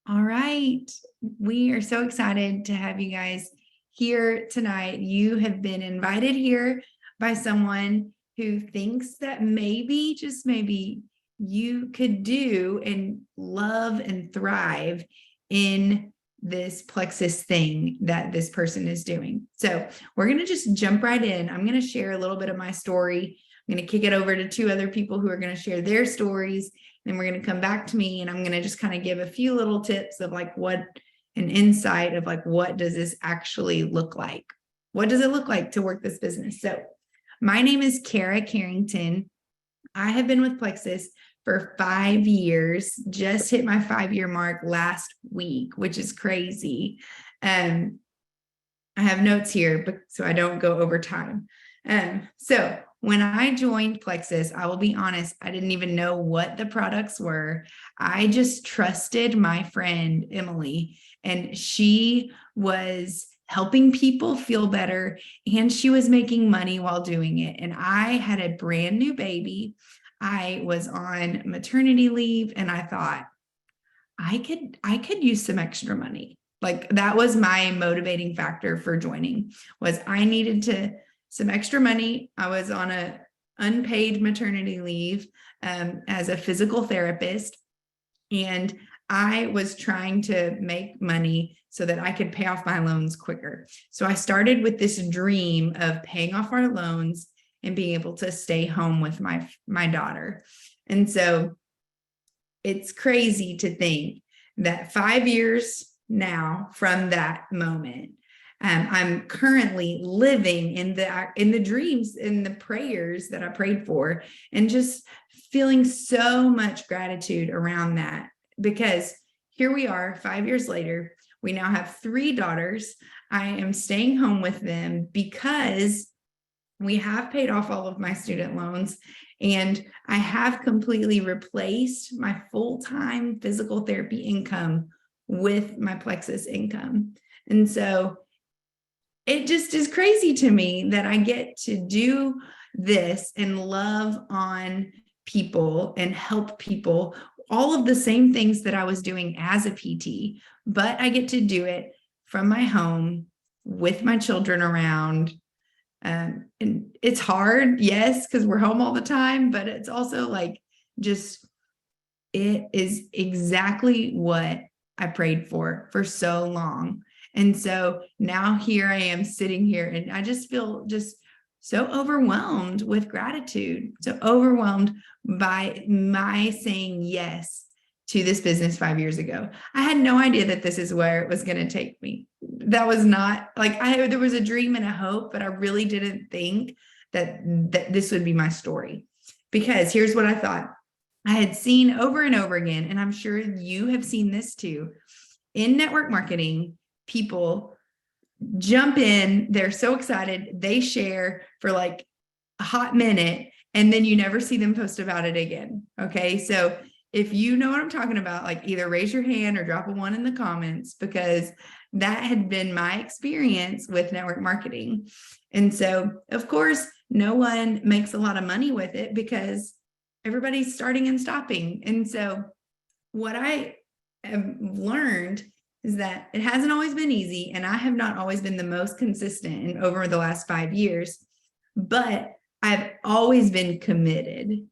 All right. We are so excited to have you guys here tonight. You have been invited here by someone who thinks that maybe, just maybe, you could do and love and thrive in this Plexus thing that this person is doing. So we're going to just jump right in. I'm going to share a little bit of my story. I'm going to kick it over to two other people who are going to share their stories. Then we're going to come back to me and I'm going to just kind of give a few little tips of like what an insight of like, what does this actually look like? What does it look like to work this business? So my name is Kara Carrington. I have been with Plexus for 5 years, just hit my 5-year mark last week, which is crazy. I have notes here, but so I don't go over time. So when I joined Plexus, I will be honest, I didn't even know what the products were. I just trusted my friend, Emily, and she was helping people feel better and she was making money while doing it. And I had a brand new baby. I was on maternity leave and I thought I could use some extra money. Like that was my motivating factor for joining was I needed some extra money. I was on a unpaid maternity leave as a physical therapist. And I was trying to make money so that I could pay off my loans quicker. So I started with this dream of paying off our loans and being able to stay home with my daughter. And so it's crazy to think that 5 years now from that moment, I'm currently living in the dreams, in the prayers that I prayed for, and just feeling so much gratitude around that. Because here we are, 5 years later, we now have 3 daughters. I am staying home with them because we have paid off all of my student loans, and I have completely replaced my full-time physical therapy income with my Plexus income. And so it just is crazy to me that I get to do this and love on people and help people, all of the same things that I was doing as a PT, but I get to do it from my home with my children around. And it's hard, yes, because we're home all the time, but it's also like just, it is exactly what I prayed for so long. And so now here I am sitting here and I just feel just so overwhelmed with gratitude, so overwhelmed by my saying yes to this business 5 years ago. I had no idea that this is where it was going to take me. That was not like there was a dream and a hope, but I really didn't think that this would be my story. Because here's what I thought. I had seen over and over again, and I'm sure you have seen this too, in network marketing, people jump in, they're so excited, they share for like a hot minute, and then you never see them post about it again. Okay, so if you know what I'm talking about, like either raise your hand or drop a 1 in the comments, because that had been my experience with network marketing. And so, of course, no one makes a lot of money with it because everybody's starting and stopping. And so what I have learned is that it hasn't always been easy, and I have not always been the most consistent in over the last 5 years, but I've always been committed,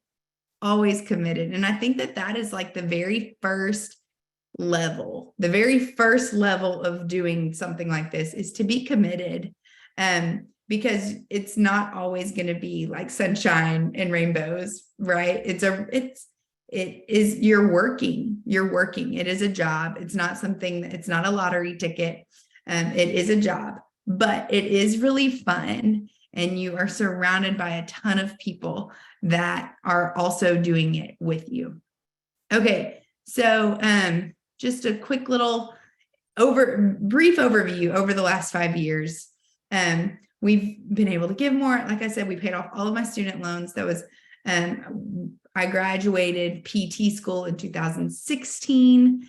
always committed. And I think that that is like the very first level of doing something like this is to be committed. Because it's not always going to be like sunshine and rainbows, right? You're working, it is a job. It's not something, it's not a lottery ticket. It is a job, but it is really fun. And you are surrounded by a ton of people that are also doing it with you. Okay. So, just a quick little brief overview over the last 5 years. We've been able to give more. Like I said, we paid off all of my student loans. That was, I graduated PT school in 2016.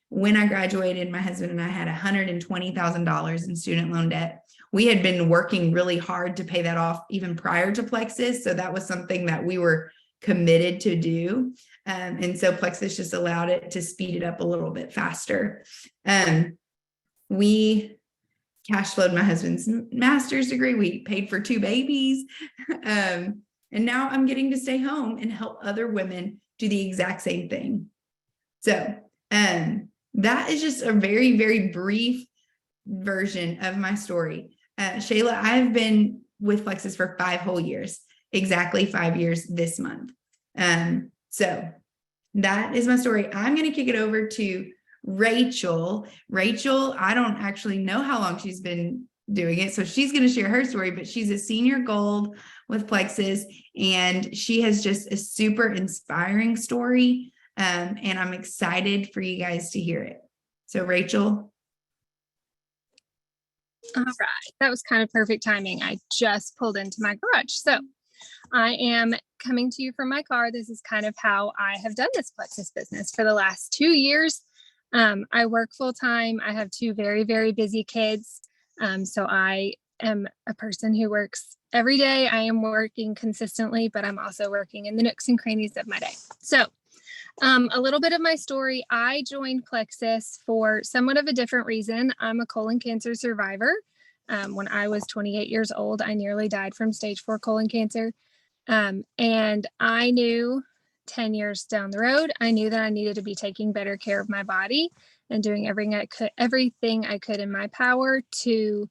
When I graduated, my husband and I had $120,000 in student loan debt. We had been working really hard to pay that off even prior to Plexus. So that was something that we were committed to do. And so Plexus just allowed it to speed it up a little bit faster. We cash flowed my husband's master's degree. We paid for 2 babies. And now I'm getting to stay home and help other women do the exact same thing. So that is just a very, very brief version of my story. Shayla, I've been with Plexus for 5 whole years, exactly 5 years this month. So that is my story. I'm going to kick it over to Rachel. Rachel, I don't actually know how long she's been doing it, so she's going to share her story, but she's a senior gold with Plexus, and she has just a super inspiring story. And I'm excited for you guys to hear it. So Rachel. All right, that was kind of perfect timing. I just pulled into my garage. So I am coming to you from my car. This is kind of how I have done this Plexus business for the last 2 years. I work full time. I have 2 very, very busy kids. So I am a person who works every day. I am working consistently, but I'm also working in the nooks and crannies of my day. So a little bit of my story. I joined Plexus for somewhat of a different reason. I'm a colon cancer survivor. When I was 28 years old, I nearly died from stage 4 colon cancer. And I knew 10 years down the road, I knew that I needed to be taking better care of my body and doing everything I could in my power to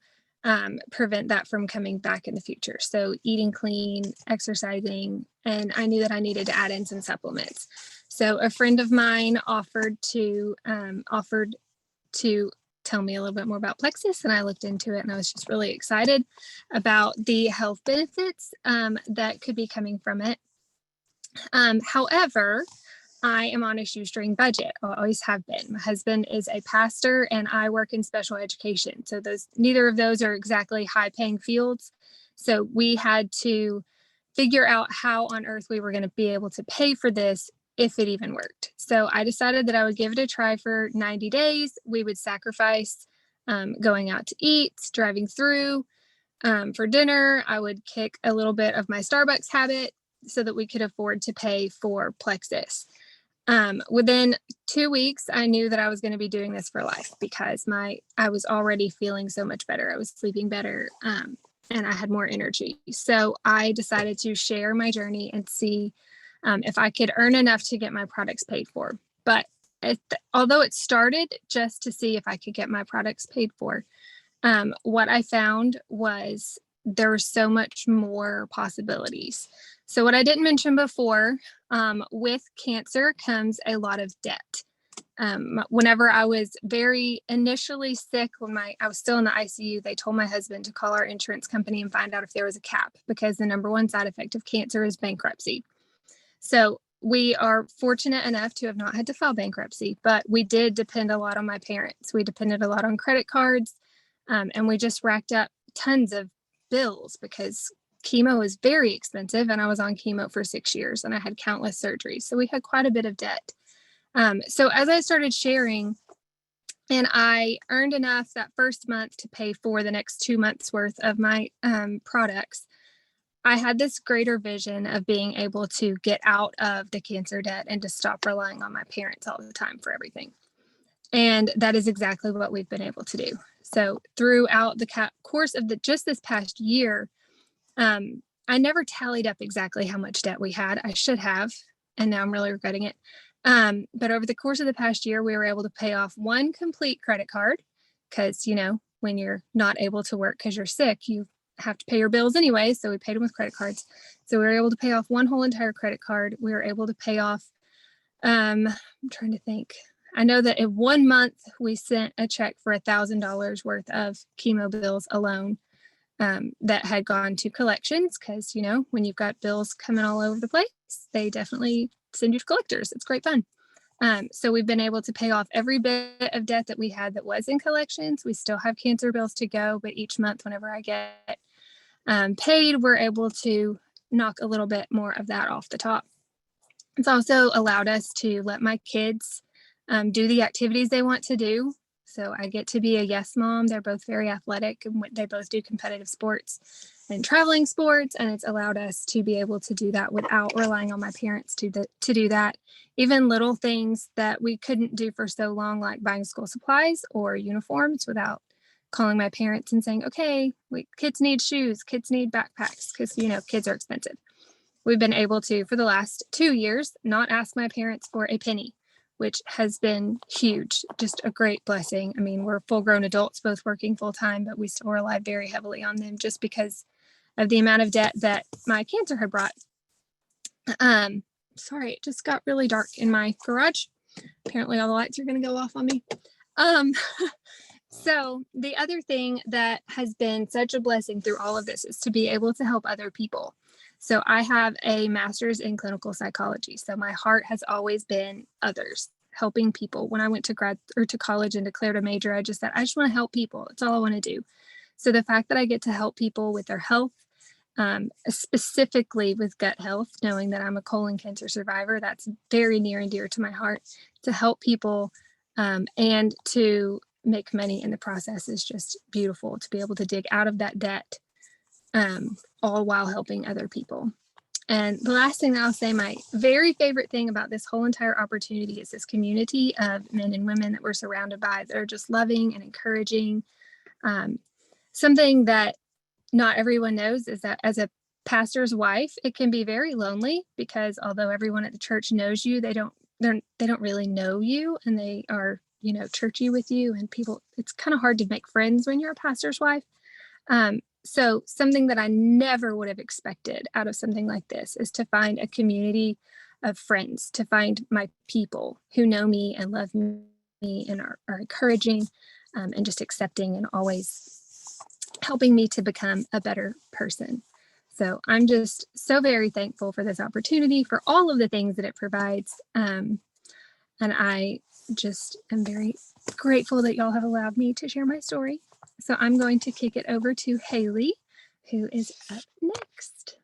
prevent that from coming back in the future. So eating clean, exercising, and I knew that I needed to add in some supplements. So a friend of mine offered to tell me a little bit more about Plexus, and I looked into it, and I was just really excited about the health benefits that could be coming from it. However, I am on a shoestring budget. I always have been. My husband is a pastor, and I work in special education. So neither of those are exactly high-paying fields. So we had to figure out how on earth we were going to be able to pay for this if it even worked. So I decided that I would give it a try for 90 days. We would sacrifice going out to eat, driving through for dinner. I would kick a little bit of my Starbucks habit so that we could afford to pay for Plexus. Within 2 weeks, I knew that I was going to be doing this for life because I was already feeling so much better. I was sleeping better and I had more energy. So I decided to share my journey and see if I could earn enough to get my products paid for. But although it started just to see if I could get my products paid for, what I found was there were so much more possibilities. So what I didn't mention before, with cancer comes a lot of debt. Whenever I was very initially sick, when I was still in the ICU, they told my husband to call our insurance company and find out if there was a cap, because the number one side effect of cancer is bankruptcy. So we are fortunate enough to have not had to file bankruptcy, but we did depend a lot on my parents. We depended a lot on credit cards, and we just racked up tons of bills because chemo is very expensive, and I was on chemo for 6 years and I had countless surgeries. So we had quite a bit of debt. So as I started sharing, and I earned enough that first month to pay for the next 2 months worth of my products, I had this greater vision of being able to get out of the cancer debt and to stop relying on my parents all the time for everything. And that is exactly what we've been able to do. So throughout the course of just this past year, I never tallied up exactly how much debt we had. I should have, and now I'm really regretting it. But over the course of the past year, we were able to pay off 1 complete credit card because, when you're not able to work because you're sick, you have to pay your bills anyway. So we paid them with credit cards. So we were able to pay off 1 whole entire credit card. We were able to pay off, I'm trying to think. I know that in 1 month, we sent a check for $1,000 worth of chemo bills alone that had gone to collections because, when you've got bills coming all over the place, they definitely send you to collectors. It's great fun. So we've been able to pay off every bit of debt that we had that was in collections. We still have cancer bills to go, but each month, whenever I get paid, we're able to knock a little bit more of that off the top. It's also allowed us to let my kids do the activities they want to do. So I get to be a yes mom. They're both very athletic and they both do competitive sports. and traveling sports, and it's allowed us to be able to do that without relying on my parents to do that. Even little things that we couldn't do for so long, like buying school supplies or uniforms, without calling my parents and saying, okay, kids need shoes, kids need backpacks, because kids are expensive. We've been able to, for the last 2 years, not ask my parents for a penny, which has been huge, just a great blessing. I mean, we're full grown adults, both working full time, but we still rely very heavily on them just because of the amount of debt that my cancer had brought. Sorry, it just got really dark in my garage. Apparently all the lights are going to go off on me. So the other thing that has been such a blessing through all of this is to be able to help other people. So I have a master's in clinical psychology. So my heart has always been others, helping people. When I went to college and declared a major, I just said, I just want to help people. That's all I want to do. So the fact that I get to help people with their health, specifically with gut health, knowing that I'm a colon cancer survivor, that's very near and dear to my heart. To help people and to make money in the process is just beautiful, to be able to dig out of that debt, all while helping other people. And the last thing that I'll say, my very favorite thing about this whole entire opportunity is this community of men and women that we're surrounded by that are just loving and encouraging. Something that not everyone knows is that as a pastor's wife, it can be very lonely, because although everyone at the church knows you, they don't really know you, and they are churchy with you, and people, it's kind of hard to make friends when you're a pastor's wife. So something that I never would have expected out of something like this is to find a community of friends, to find my people who know me and love me and are encouraging and just accepting and always helping me to become a better person. So I'm just so very thankful for this opportunity, for all of the things that it provides. And I just am very grateful that y'all have allowed me to share my story. So I'm going to kick it over to Haley, who is up next.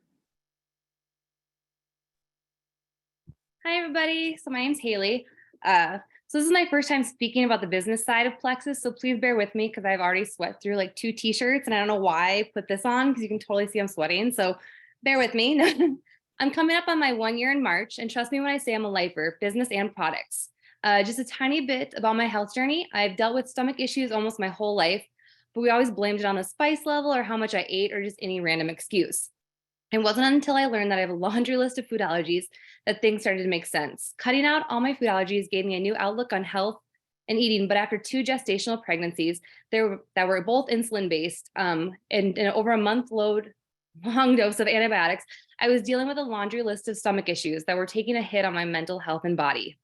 Hi, everybody. So my name's Haley. So this is my first time speaking about the business side of Plexus. So please bear with me, because I've already sweat through like 2 t-shirts, and I don't know why I put this on, because you can totally see I'm sweating. So bear with me. I'm coming up on my 1 year in March, and trust me when I say I'm a lifer, business and products. Just a tiny bit about my health journey. I've dealt with stomach issues almost my whole life, but we always blamed it on the spice level or how much I ate or just any random excuse. It wasn't until I learned that I have a laundry list of food allergies that things started to make sense. Cutting out all my food allergies gave me a new outlook on health and eating, but after 2 gestational pregnancies that were both insulin-based and over a month-long dose of antibiotics, I was dealing with a laundry list of stomach issues that were taking a hit on my mental health and body.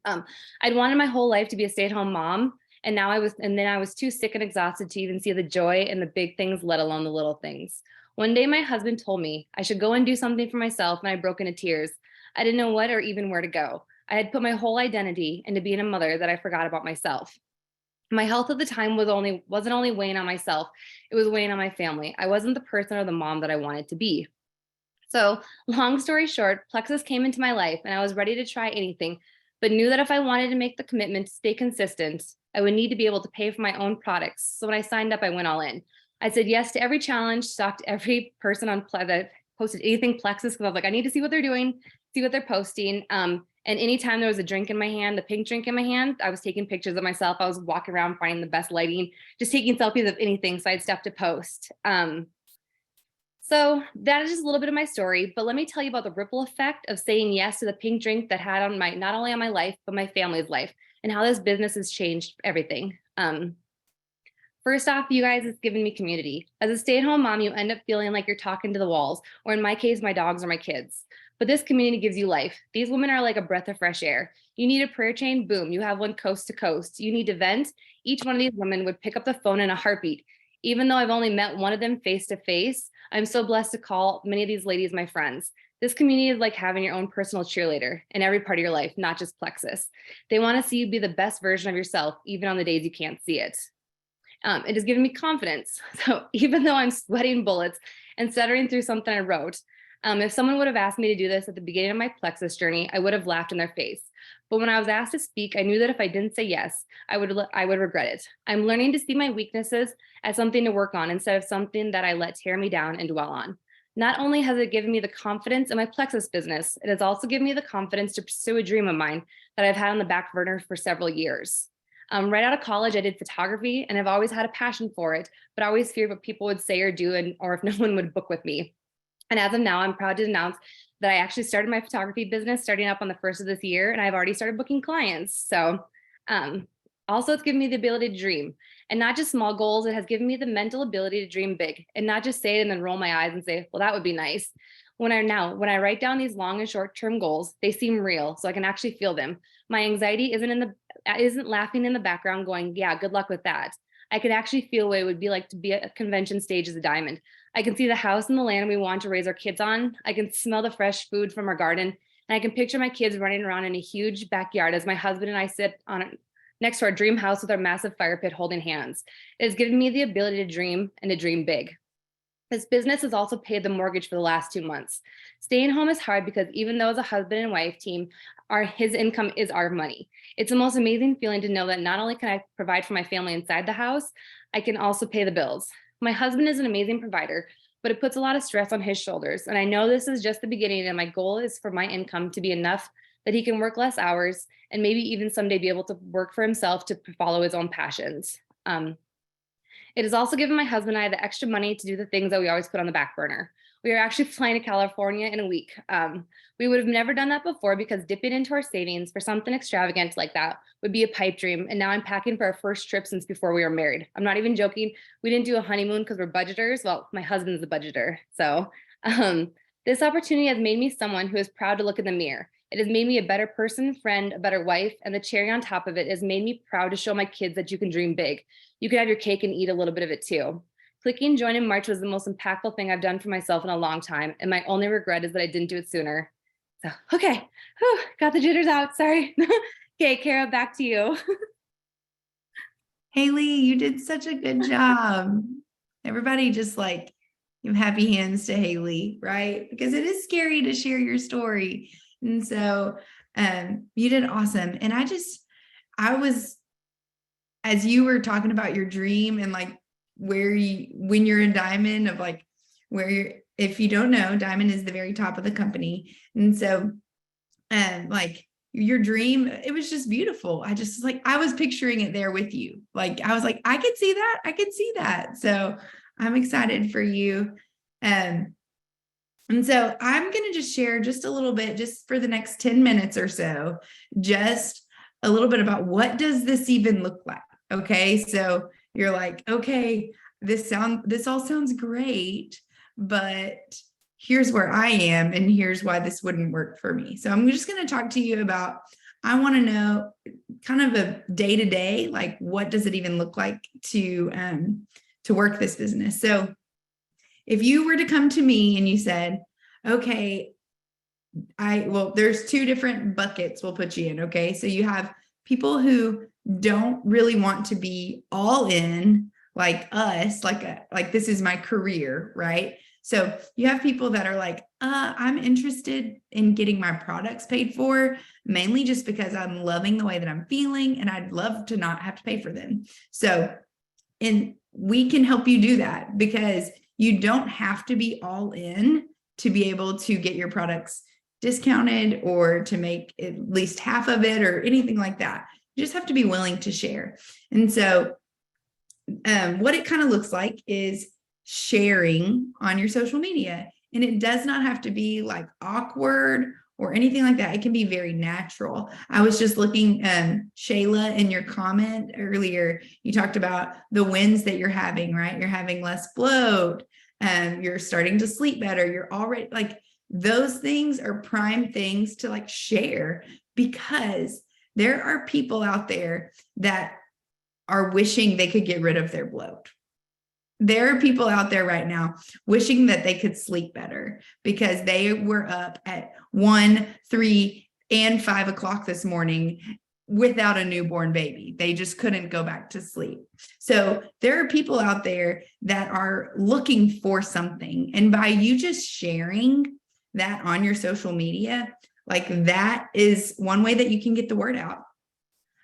I'd wanted my whole life to be a stay-at-home mom, and I was too sick and exhausted to even see the joy in the big things, let alone the little things. One day, my husband told me I should go and do something for myself, and I broke into tears. I didn't know what or even where to go. I had put my whole identity into being a mother that I forgot about myself. My health at the time wasn't only weighing on myself, it was weighing on my family. I wasn't the person or the mom that I wanted to be. So, long story short, Plexus came into my life, and I was ready to try anything, but knew that if I wanted to make the commitment to stay consistent, I would need to be able to pay for my own products. So when I signed up, I went all in. I said yes to every challenge, stalked every person that posted anything Plexus, because I was like, I need to see what they're doing, see what they're posting. And anytime there was a drink in my hand, the pink drink in my hand, I was taking pictures of myself. I was walking around finding the best lighting, just taking selfies of anything. So I had stuff to post. So that is just a little bit of my story, but let me tell you about the ripple effect of saying yes to the pink drink that had on not only on my life, but my family's life, and how this business has changed everything. First off, you guys, it's given me community. As a stay-at-home mom, you end up feeling like you're talking to the walls, or in my case, my dogs or my kids. But this community gives you life. These women are like a breath of fresh air. You need a prayer chain, boom, you have one coast to coast. You need to vent, each one of these women would pick up the phone in a heartbeat. Even though I've only met one of them face to face, I'm so blessed to call many of these ladies my friends. This community is like having your own personal cheerleader in every part of your life, not just Plexus. They want to see you be the best version of yourself, even on the days you can't see it. It has given me confidence. So even though I'm sweating bullets and stuttering through something I wrote, If someone would have asked me to do this at the beginning of my Plexus journey, I would have laughed in their face. But when I was asked to speak, I knew that if I didn't say yes, I would regret it. I'm learning to see my weaknesses as something to work on instead of something that I let tear me down and dwell on. Not only has it given me the confidence in my Plexus business, it has also given me the confidence to pursue a dream of mine that I've had on the back burner for several years. Right out of college, I did photography and I've always had a passion for it, but I always feared what people would say or do, or if no one would book with me. And as of now, I'm proud to announce that I actually started my photography business starting up on the 1st of this year, and I've already started booking clients. So also it's given me the ability to dream, and not just small goals. It has given me the mental ability to dream big and not just say it and then roll my eyes and say, well, that would be nice. When I write down these long and short-term goals, they seem real, so I can actually feel them. My anxiety isn't laughing in the background going, yeah, good luck with that. I can actually feel what it would be like to be at a convention stage as a diamond. I can see the house and the land we want to raise our kids on. I can smell the fresh food from our garden, and I can picture my kids running around in a huge backyard as my husband and I sit on it next to our dream house with our massive fire pit holding hands. It has given me the ability to dream and to dream big. This business has also paid the mortgage for the last 2 months. Staying home is hard because even though as a husband and wife team, his income is our money. It's the most amazing feeling to know that not only can I provide for my family inside the house, I can also pay the bills. My husband is an amazing provider, but it puts a lot of stress on his shoulders. And I know this is just the beginning, and my goal is for my income to be enough that he can work less hours and maybe even someday be able to work for himself to follow his own passions. It has also given my husband and I the extra money to do the things that we always put on the back burner. We are actually flying to California in a week. We would have never done that before because dipping into our savings for something extravagant like that would be a pipe dream. And now I'm packing for our first trip since before we were married. I'm not even joking. We didn't do a honeymoon because we're budgeters. Well, my husband's a budgeter. So this opportunity has made me someone who is proud to look in the mirror. It has made me a better person, friend, a better wife, and the cherry on top of it has made me proud to show my kids that you can dream big. You can have your cake and eat a little bit of it too. Clicking join in March was the most impactful thing I've done for myself in a long time, and my only regret is that I didn't do it sooner. So, okay, whew, got the jitters out, sorry. Okay, Kara, back to you. Haley, you did such a good job. Everybody just like give happy hands to Haley, right? Because it is scary to share your story. And so you did awesome. And I was, as you were talking about your dream and like when you're a diamond of like if you don't know, diamond is the very top of the company. And so like your dream, it was just beautiful. I was picturing it there with you. Like, I was like, I could see that. I could see that. So I'm excited for you. And so I'm going to just share just a little bit, just for the next 10 minutes or so, just a little bit about what does this even look like? Okay. So you're like, okay, this all sounds great, but here's where I am, and here's why this wouldn't work for me. So I'm just going to talk to you about, I want to know kind of a day-to-day, like what does it even look like to work this business? So if you were to come to me and you said, okay, there's 2 different buckets we'll put you in. Okay. So you have people who don't really want to be all in like us, like this is my career, right? So you have people that are like, I'm interested in getting my products paid for, mainly just because I'm loving the way that I'm feeling and I'd love to not have to pay for them. So, and we can help you do that because you don't have to be all in to be able to get your products discounted or to make at least half of it or anything like that. You just have to be willing to share. And so what it kind of looks like is sharing on your social media. And it does not have to be like awkward or anything like that. It can be very natural. I was just looking, Shayla, in your comment earlier, you talked about the wins that you're having, right? You're having less bloat, you're starting to sleep better. You're already like, those things are prime things to like share, because there are people out there that are wishing they could get rid of their bloat. There are people out there right now wishing that they could sleep better because they were up at 1, 3, and 5 o'clock this morning without a newborn baby. They just couldn't go back to sleep. So there are people out there that are looking for something. And by you just sharing, that on your social media, like that is one way that you can get the word out.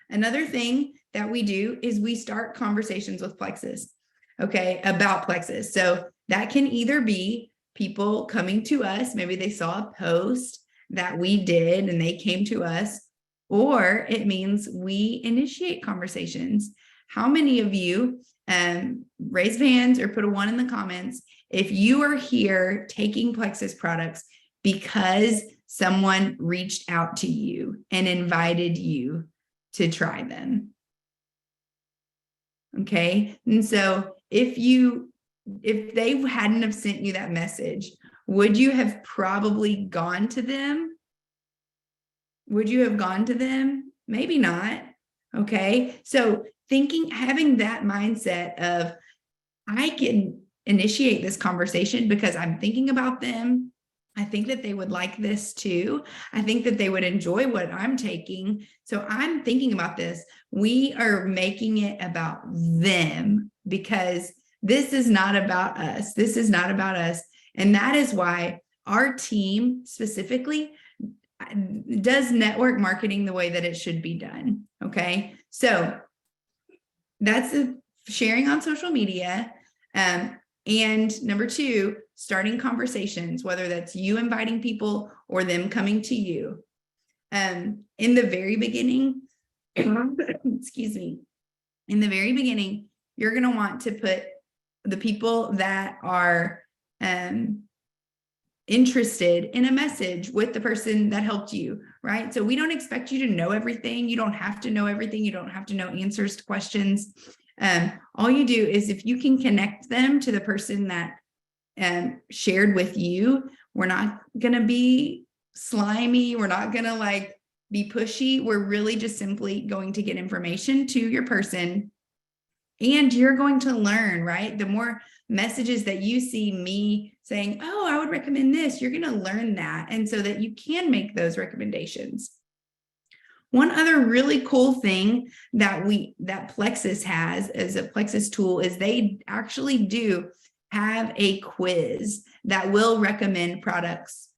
Another thing that we do is we start conversations with Plexus, okay, about Plexus. So that can either be people coming to us, maybe they saw a post that we did and they came to us, or it means we initiate conversations. How many of you raise hands or put a 1 in the comments if you are here taking Plexus products because someone reached out to you and invited you to try them? Okay. And so if they hadn't have sent you that message, would you have probably gone to them? Would you have gone to them? Maybe not. Okay. So having that mindset of, I can initiate this conversation because I'm thinking about them. I think that they would like this too. I think that they would enjoy what I'm taking. So I'm thinking about this. We are making it about them because this is not about us. This is not about us. And that is why our team specifically does network marketing the way that it should be done. Okay. So that's sharing on social media. And number 2, starting conversations, whether that's you inviting people or them coming to you. In the very beginning, excuse me, in the very beginning, you're going to want to put the people that are interested in a message with the person that helped you, right? So we don't expect you to know everything. You don't have to know everything. You don't have to know answers to questions. All you do is if you can connect them to the person that shared with you, we're not going to be slimy. We're not going to be pushy. We're really just simply going to get information to your person, and you're going to learn, right? The more messages that you see me saying, oh, I would recommend this, you're going to learn that. And so that you can make those recommendations. One other really cool thing that Plexus has as a Plexus tool is they actually do have a quiz that will recommend products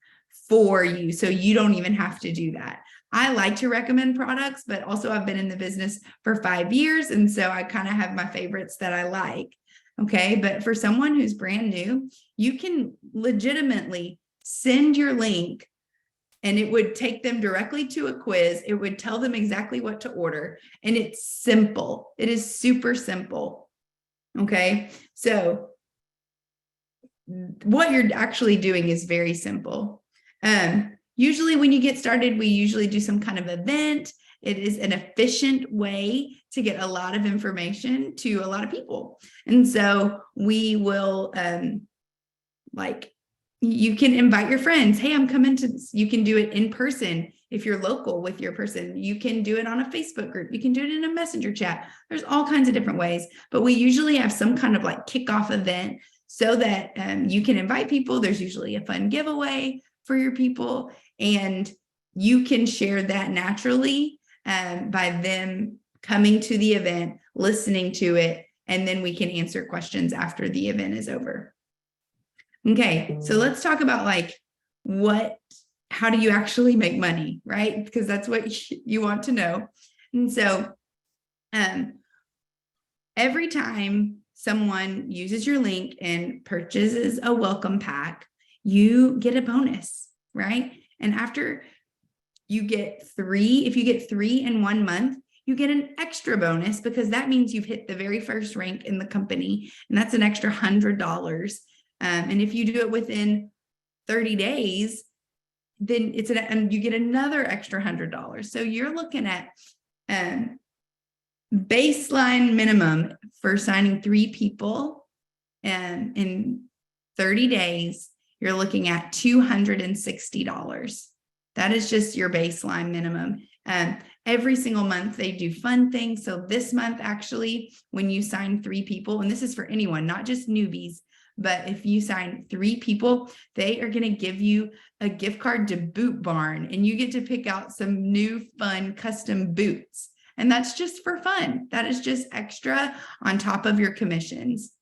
for you. So you don't even have to do that. I like to recommend products, but also I've been in the business for 5 years. And so I kind of have my favorites that I like. Okay. But for someone who's brand new, you can legitimately send your link and it would take them directly to a quiz. It would tell them exactly what to order. And it's simple. It is super simple. Okay. So what you're actually doing is very simple. Usually when you get started, we usually do some kind of event. It is an efficient way to get a lot of information to a lot of people. And so we will you can invite your friends. Hey, I'm coming to this. You can do it in person. If you're local with your person, you can do it on a Facebook group. You can do it in a messenger chat. There's all kinds of different ways, but we usually have some kind of kickoff event so that you can invite people. There's usually a fun giveaway for your people, and you can share that naturally by them coming to the event, listening to it, and then we can answer questions after the event is over. Okay, so let's talk about how do you actually make money, right? Because that's what you want to know. And so every time someone uses your link and purchases a welcome pack, you get a bonus, right? And after you get 3, if you get 3 in 1 month, you get an extra bonus because that means you've hit the very first rank in the company, and that's an extra $100. And if you do it within 30 days, then and you get another extra $100. So you're looking at baseline minimum for signing 3 people in 30 days, you're looking at $260. That is just your baseline minimum. Every single month they do fun things. So this month, actually, when you sign 3 people, and this is for anyone, not just newbies, but if you sign 3 people, they are going to give you a gift card to Boot Barn, and you get to pick out some new fun custom boots. And that's just for fun. That is just extra on top of your commissions.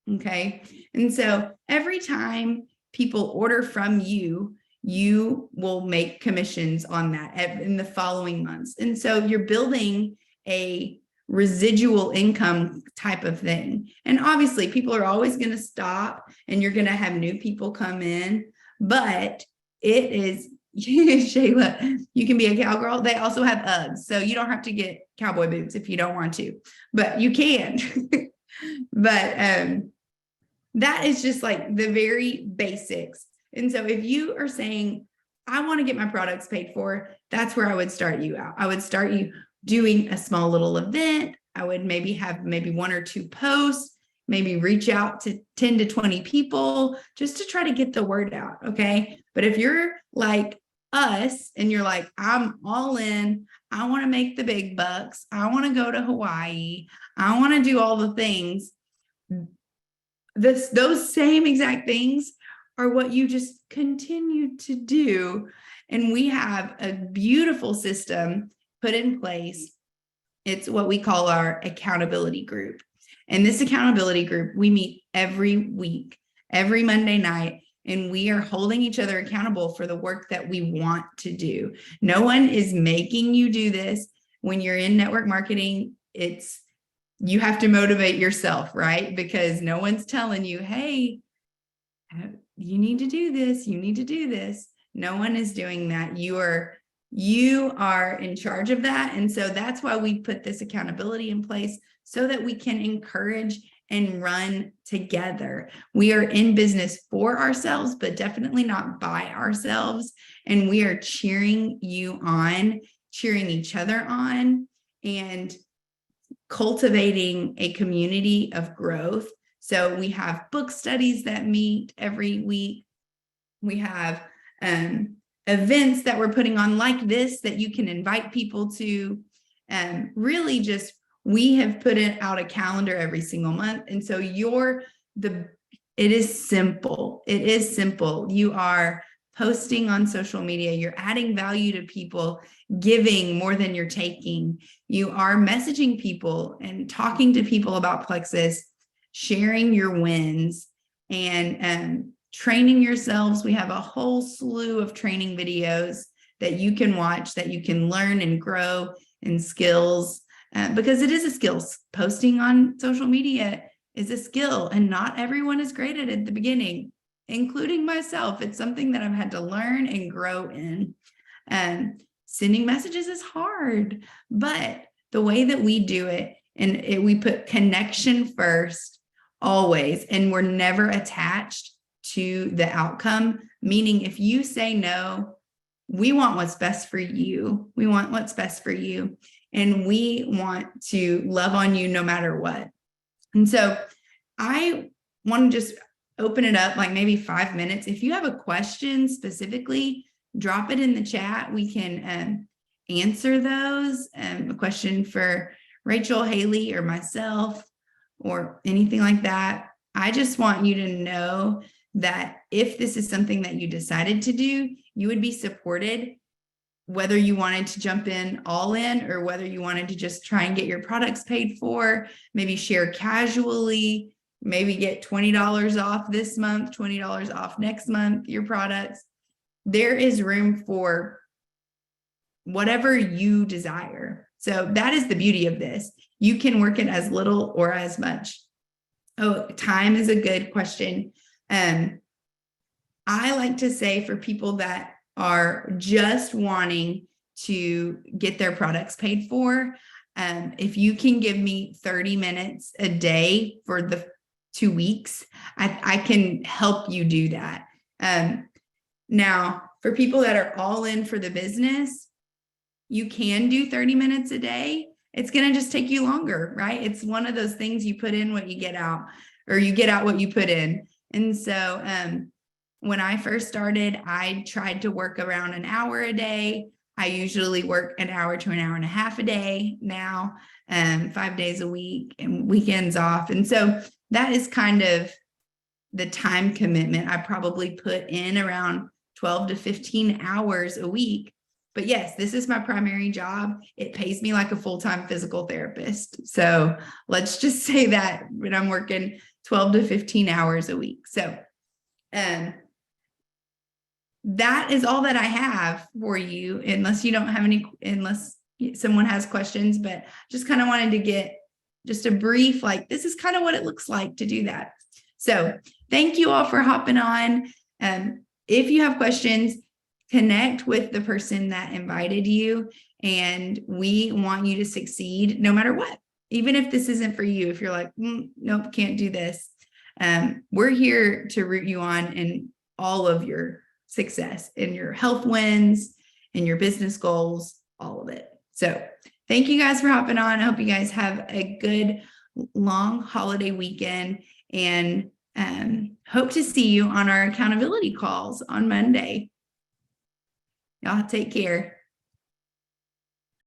Okay. And so every time people order from you, you will make commissions on that in the following months. And so you're building a residual income type of thing. And obviously people are always going to stop and you're going to have new people come in, but it is Shayla, you can be a cowgirl. They also have Uggs, so you don't have to get cowboy boots if you don't want to, but you can. But that is just like the very basics. And so if you are saying, I want to get my products paid for, that's where I would start you out. I would start you doing a small little event. I would maybe have maybe 1 or 2 posts, maybe reach out to 10 to 20 people just to try to get the word out. Okay. But if you're like us and you're like, I'm all in, I want to make the big bucks, I want to go to Hawaii, I want to do all the things, those same exact things are what you just continue to do. And we have a beautiful system put in place. It's what we call our accountability group. And this accountability group, we meet every week, every Monday night, and we are holding each other accountable for the work that we want to do. No one is making you do this. When you're in network marketing, you have to motivate yourself, right? Because no one's telling you, hey, you need to do this, you need to do this. No one is doing that. You are in charge of that. And so that's why we put this accountability in place, so that we can encourage and run together. We are in business for ourselves, but definitely not by ourselves. And we are cheering you on, cheering each other on, and cultivating a community of growth. So we have book studies that meet every week. We have events that we're putting on like this that you can invite people to. Really just, we have put out a calendar every single month. And so it is simple. It is simple. You are posting on social media, you're adding value to people, giving more than you're taking. You are messaging people and talking to people about Plexus, sharing your wins, and training yourselves. We have a whole slew of training videos that you can watch, that you can learn and grow in skills, because it is a skill. Posting on social media is a skill, and not everyone is great at it at the beginning, including myself. It's something that I've had to learn and grow in. Sending messages is hard, but the way that we do it, we put connection first always, and we're never attached to the outcome. Meaning, if you say no, we want what's best for you. We want what's best for you. And we want to love on you no matter what. And so I want to just open it up like maybe 5 minutes. If you have a question specifically, drop it in the chat. We can answer those. A question for Rachel, Haley, or myself, or anything like that. I just want you to know that if this is something that you decided to do, you would be supported, whether you wanted to jump in all in, or whether you wanted to just try and get your products paid for, maybe share casually, maybe get $20 off this month, $20 off next month, your products. There is room for whatever you desire. So that is the beauty of this. You can work it as little or as much. Oh, time is a good question. I like to say, for people that are just wanting to get their products paid for, if you can give me 30 minutes a day for the 2 weeks, I can help you do that. Now, for people that are all in for the business, you can do 30 minutes a day. It's going to just take you longer, right? It's one of those things, you put in what you get out, or you get out what you put in. And so when I first started, I tried to work around an hour a day. I usually work an hour to an hour and a half a day now, 5 days a week and weekends off. And so that is kind of the time commitment. I probably put in around 12 to 15 hours a week. But yes, this is my primary job. It pays me like a full-time physical therapist. So let's just say that when I'm working 12 to 15 hours a week. So that is all that I have for you, unless you don't have any, unless someone has questions, but just kind of wanted to get just a brief, like, this is kind of what it looks like to do that. So thank you all for hopping on. If you have questions, connect with the person that invited you, and we want you to succeed no matter what. Even if this isn't for you, if you're like, nope, can't do this. We're here to root you on in all of your success, in your health wins, in your business goals, all of it. So thank you guys for hopping on. I hope you guys have a good long holiday weekend, and hope to see you on our accountability calls on Monday. Y'all take care.